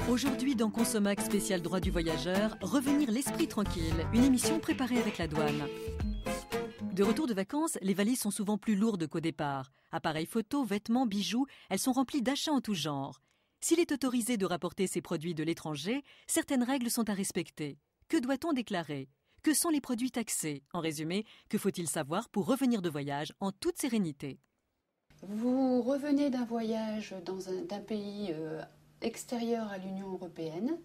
Aujourd'hui, dans Consommac spécial droit du voyageur, revenir l'esprit tranquille, une émission préparée avec la douane. De retour de vacances, les valises sont souvent plus lourdes qu'au départ. Appareils photos, vêtements, bijoux, elles sont remplies d'achats en tout genre. S'il est autorisé de rapporter ces produits de l'étranger, certaines règles sont à respecter. Que doit-on déclarer ? Que sont les produits taxés ? En résumé, que faut-il savoir pour revenir de voyage en toute sérénité ? Vous revenez d'un voyage d'un pays extérieur à l'Union européenne.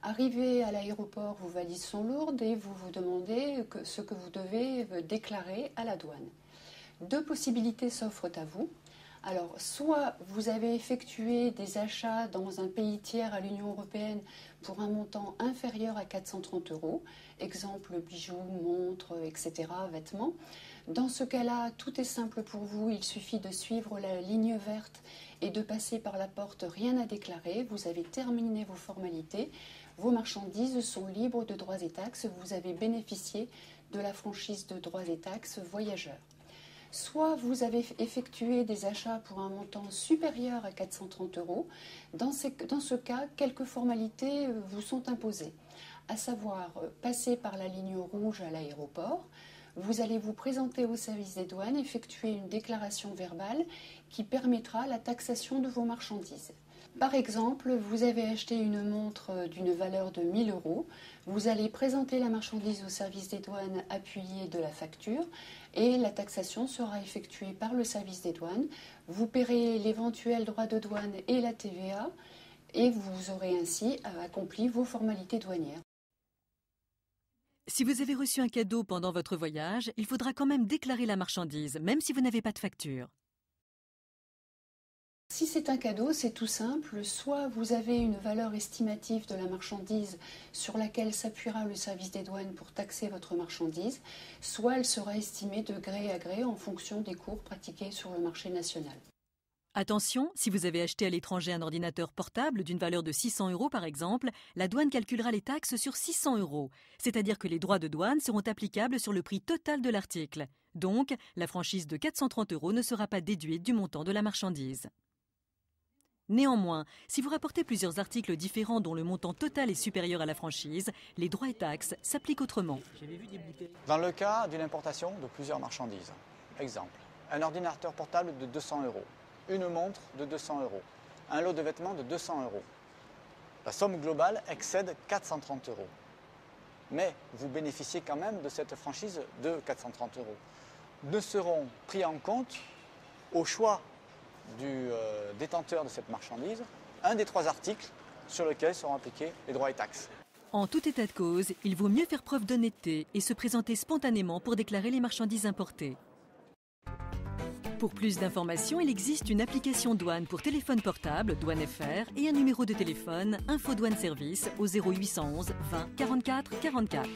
Arrivé à l'aéroport, vos valises sont lourdes et vous vous demandez ce que vous devez déclarer à la douane. Deux possibilités s'offrent à vous. Alors, soit vous avez effectué des achats dans un pays tiers à l'Union européenne pour un montant inférieur à 430 €, exemple bijoux, montres, etc., vêtements. Dans ce cas-là, tout est simple pour vous, il suffit de suivre la ligne verte et de passer par la porte rien à déclarer. Vous avez terminé vos formalités, vos marchandises sont libres de droits et taxes, vous avez bénéficié de la franchise de droits et taxes voyageurs. Soit vous avez effectué des achats pour un montant supérieur à 430 €. Dans ce cas, quelques formalités vous sont imposées, à savoir passer par la ligne rouge à l'aéroport. Vous allez vous présenter au service des douanes, effectuer une déclaration verbale qui permettra la taxation de vos marchandises. Par exemple, vous avez acheté une montre d'une valeur de 1 000 €. Vous allez présenter la marchandise au service des douanes appuyé de la facture et la taxation sera effectuée par le service des douanes. Vous paierez l'éventuel droit de douane et la TVA et vous aurez ainsi accompli vos formalités douanières. Si vous avez reçu un cadeau pendant votre voyage, il faudra quand même déclarer la marchandise, même si vous n'avez pas de facture. Si c'est un cadeau, c'est tout simple. Soit vous avez une valeur estimative de la marchandise sur laquelle s'appuiera le service des douanes pour taxer votre marchandise, soit elle sera estimée de gré à gré en fonction des cours pratiqués sur le marché national. Attention, si vous avez acheté à l'étranger un ordinateur portable d'une valeur de 600 € par exemple, la douane calculera les taxes sur 600 €. C'est-à-dire que les droits de douane seront applicables sur le prix total de l'article. Donc, la franchise de 430 € ne sera pas déduite du montant de la marchandise. Néanmoins, si vous rapportez plusieurs articles différents dont le montant total est supérieur à la franchise, les droits et taxes s'appliquent autrement. Dans le cas d'une importation de plusieurs marchandises, exemple, un ordinateur portable de 200 €, une montre de 200 €, un lot de vêtements de 200 €. La somme globale excède 430 €. Mais vous bénéficiez quand même de cette franchise de 430 €. Ne seront pris en compte au choix du détenteur de cette marchandise, un des 3 articles sur lesquels seront appliqués les droits et taxes. En tout état de cause, il vaut mieux faire preuve d'honnêteté et se présenter spontanément pour déclarer les marchandises importées. Pour plus d'informations, il existe une application douane pour téléphone portable, Douane FR, et un numéro de téléphone, Info Douane Service, au 0811 20 44 44.